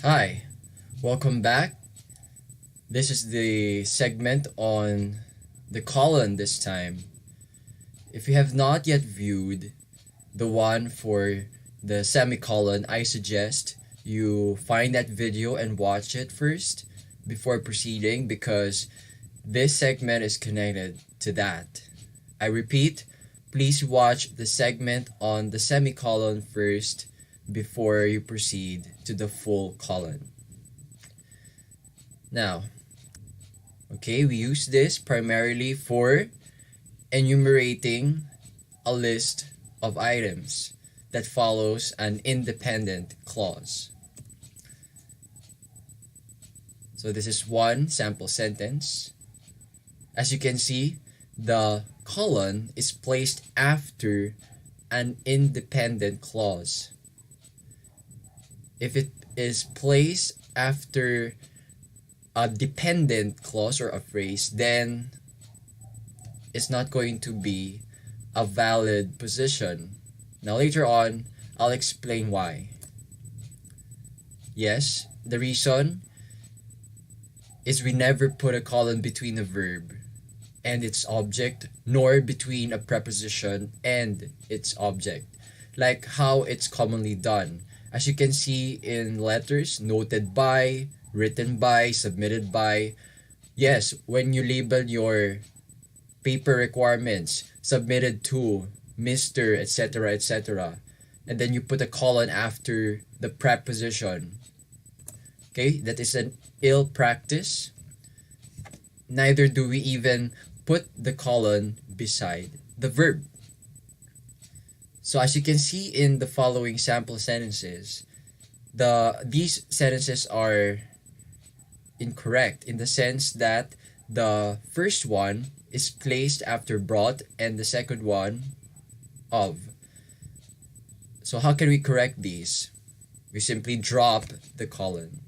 Hi, welcome back. This is the segment on the colon this time. If you have not yet viewed the one for the semicolon, I suggest you find that video and watch it first before proceeding because this segment is connected to that. I repeat, please watch the segment on the semicolon first before you proceed to the full colon. Now, okay, we use this primarily for enumerating a list of items that follows an independent clause. So this is one sample sentence. As you can see, the colon is placed after an independent clause. If it is placed after a dependent clause or a phrase, then it's not going to be a valid position. Now later on, I'll explain why. Yes, the reason is we never put a colon between a verb and its object, nor between a preposition and its object, like how it's commonly done. As you can see in letters, noted by, written by, submitted by. Yes, when you label your paper requirements, submitted to Mr., etc., etc., and then you put a colon after the preposition. Okay, that is an ill practice. Neither do we even put the colon beside the verb. So as you can see in the following sample sentences, these sentences are incorrect in the sense that the first one is placed after brought and the second one of. So how can we correct these? We simply drop the colon.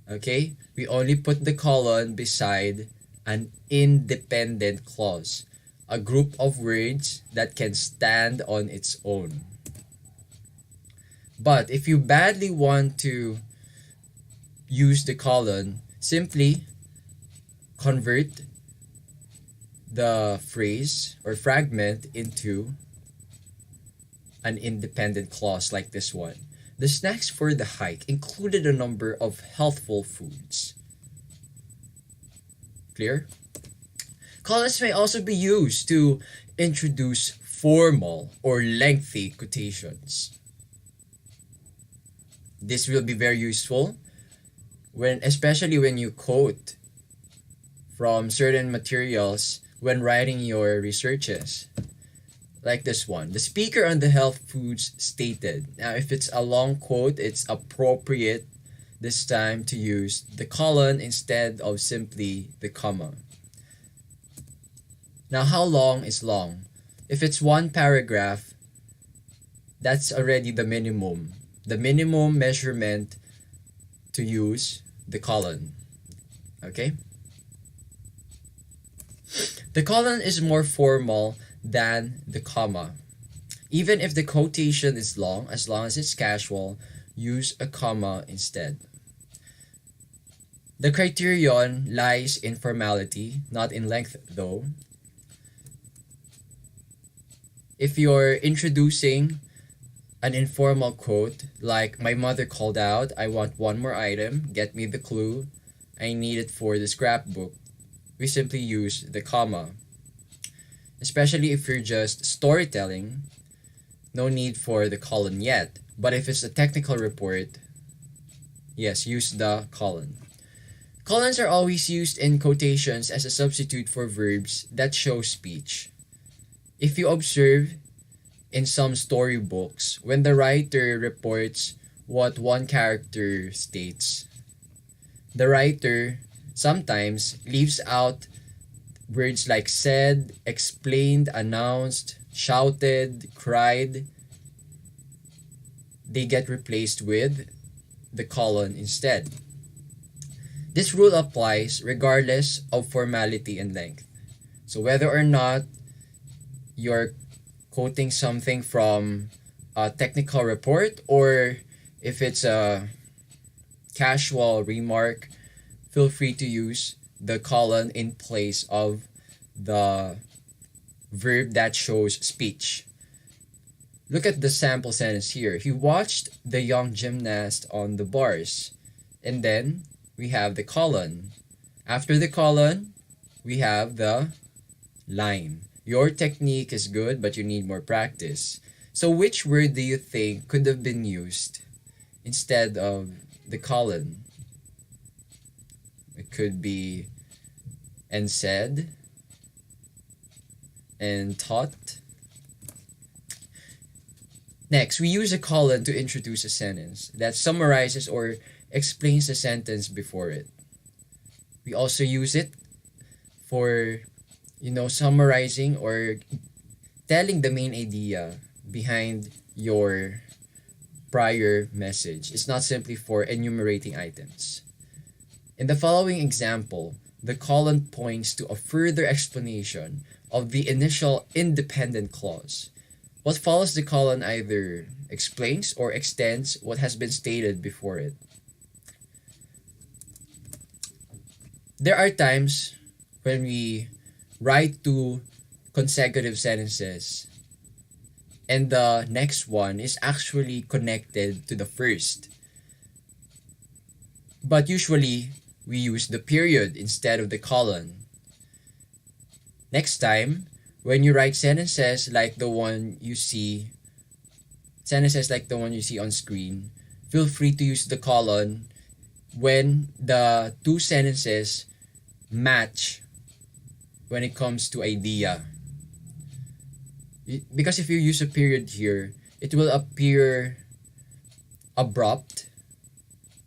Okay? We only put the colon beside an independent clause, a group of words that can stand on its own. But if you badly want to use the colon, simply convert the phrase or fragment into an independent clause like this one. The snacks for the hike included a number of healthful foods. Clear? Colons may also be used to introduce formal or lengthy quotations. This will be very useful especially when you quote from certain materials when writing your researches. Like this one. The speaker on the health foods stated. Now, if it's a long quote, it's appropriate this time to use the colon instead of simply the comma. Now, how long is long? If it's one paragraph, that's already the minimum. The minimum measurement to use the colon. Okay? The colon is more formal than the comma. Even if the quotation is long, as long as it's casual, use a comma instead. The criterion lies in formality, not in length though. If you're introducing an informal quote like, my mother called out, I want one more item, get me the clue, I need it for the scrapbook, we simply use the comma. Especially if you're just storytelling, no need for the colon yet. But if it's a technical report, yes, use the colon. Colons are always used in quotations as a substitute for verbs that show speech. If you observe in some storybooks, when the writer reports what one character states, the writer sometimes leaves out words like said, explained, announced, shouted, cried. They get replaced with the colon instead. This rule applies regardless of formality and length. So whether or not you're quoting something from a technical report or if it's a casual remark, feel free to use the colon in place of the verb that shows speech. Look at the sample sentence here. He watched the young gymnast on the bars. And then we have the colon. After the colon, we have the line. Your technique is good, but you need more practice. So which word do you think could have been used instead of the colon? It could be and said and taught. Next, we use a colon to introduce a sentence that summarizes or explains the sentence before it. We also use it for, summarizing or telling the main idea behind your prior message. It's not simply for enumerating items. In the following example, the colon points to a further explanation of the initial independent clause. What follows the colon either explains or extends what has been stated before it. There are times when we write two consecutive sentences and the next one is actually connected to the first. But usually, we use the period instead of the colon. Next time, when you write sentences like the one you see on screen, feel free to use the colon when the two sentences match when it comes to idea. Because if you use a period here, it will appear abrupt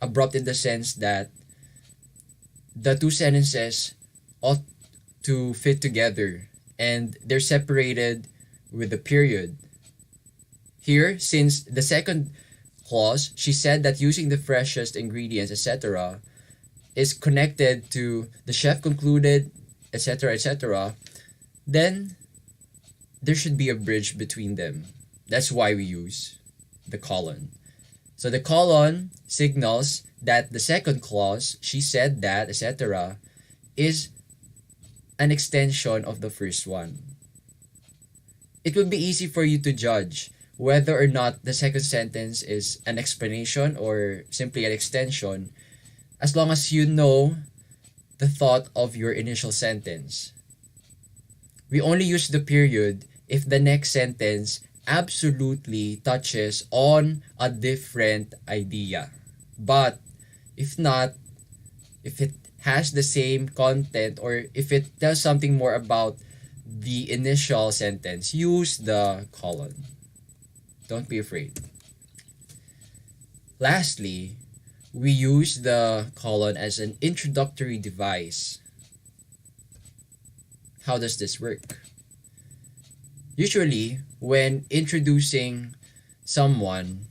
in the sense that the two sentences ought to fit together and they're separated with a period. Here, since the second clause, she said that using the freshest ingredients, etc., is connected to the chef concluded, etc., then there should be a bridge between them. That's why we use the colon. So the colon signals that the second clause, she said that, etc., is an extension of the first one. It would be easy for you to judge whether or not the second sentence is an explanation or simply an extension as long as you know the thought of your initial sentence. We only use the period if the next sentence absolutely touches on a different idea. But if not, if it has the same content or if it tells something more about the initial sentence, use the colon. Don't be afraid. Lastly, we use the colon as an introductory device. How does this work? Usually, when introducing someone,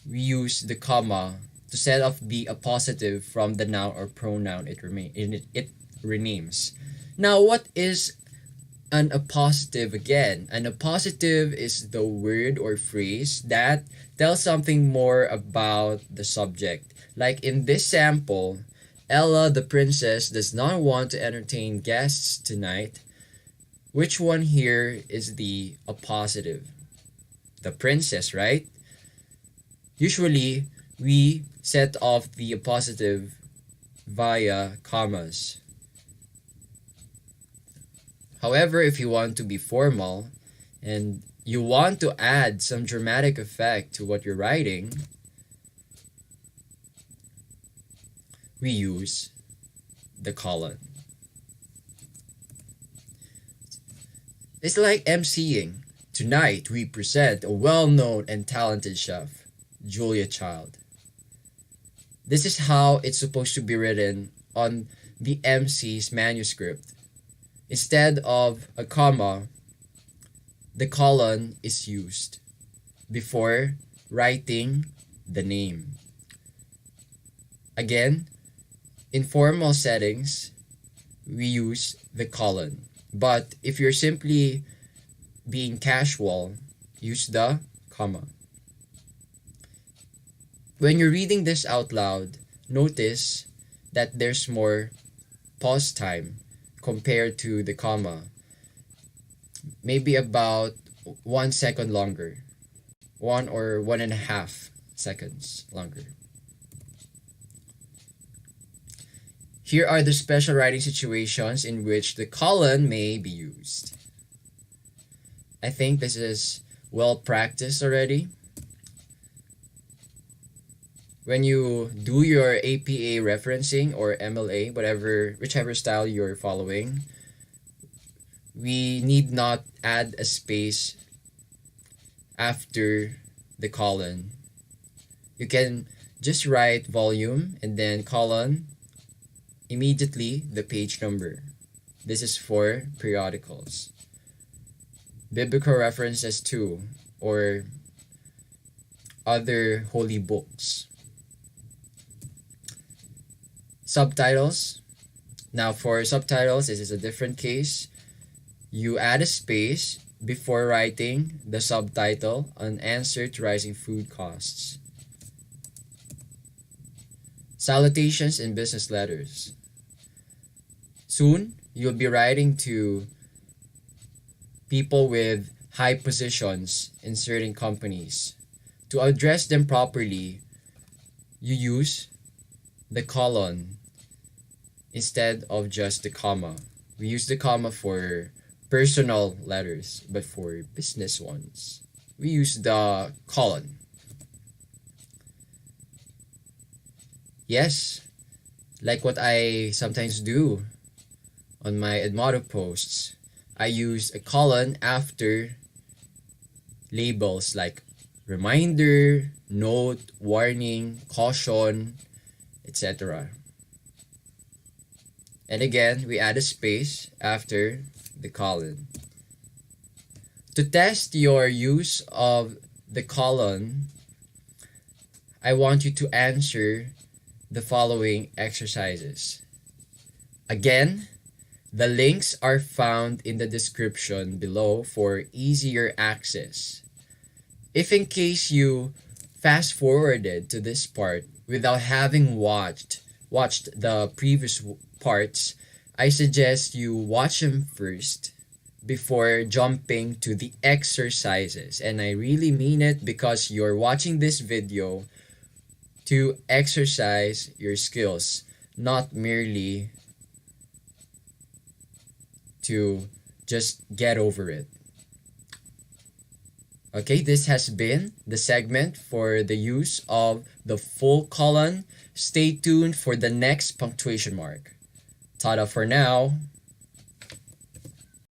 we use the comma to set off the appositive from the noun or pronoun it renames. Now, what is an appositive again? An appositive is the word or phrase that tells something more about the subject. Like in this sample, Ella the princess does not want to entertain guests tonight. Which one here is the appositive? The princess, right? Usually, we set off the appositive via commas. However, if you want to be formal and you want to add some dramatic effect to what you're writing, we use the colon. It's like emceeing. Tonight, we present a well-known and talented chef, Julia Child. This is how it's supposed to be written on the MC's manuscript. Instead of a comma, the colon is used before writing the name. Again, in formal settings, we use the colon. But if you're simply being casual, use the comma. When you're reading this out loud, notice that there's more pause time compared to the comma. Maybe about 1 second longer. 1 or 1.5 seconds longer. Here are the special writing situations in which the colon may be used. I think this is well practiced already. When you do your APA referencing or MLA, whichever style you're following, we need not add a space after the colon. You can just write volume and then colon, immediately the page number. This is for periodicals. Biblical references too, or other holy books. Subtitles. Now for subtitles, this is a different case. You add a space before writing the subtitle, an answer to rising food costs. Salutations in business letters. Soon, you'll be writing to people with high positions in certain companies. To address them properly, you use the colon instead of just the comma. We use the comma for personal letters, but for business ones, we use the colon. Yes, like what I sometimes do on my Edmodo posts, I use a colon after labels like reminder, note, warning, caution, etc. And again, we add a space after the colon. To test your use of the colon, I want you to answer the following exercises. Again, the links are found in the description below for easier access. If in case you fast forwarded to this part without having watched the previous parts, I suggest you watch them first before jumping to the exercises. And I really mean it, because you're watching this video to exercise your skills, not merely to just get over it. Okay, this has been the segment for the use of the full colon. Stay tuned for the next punctuation mark. Ta-da for now.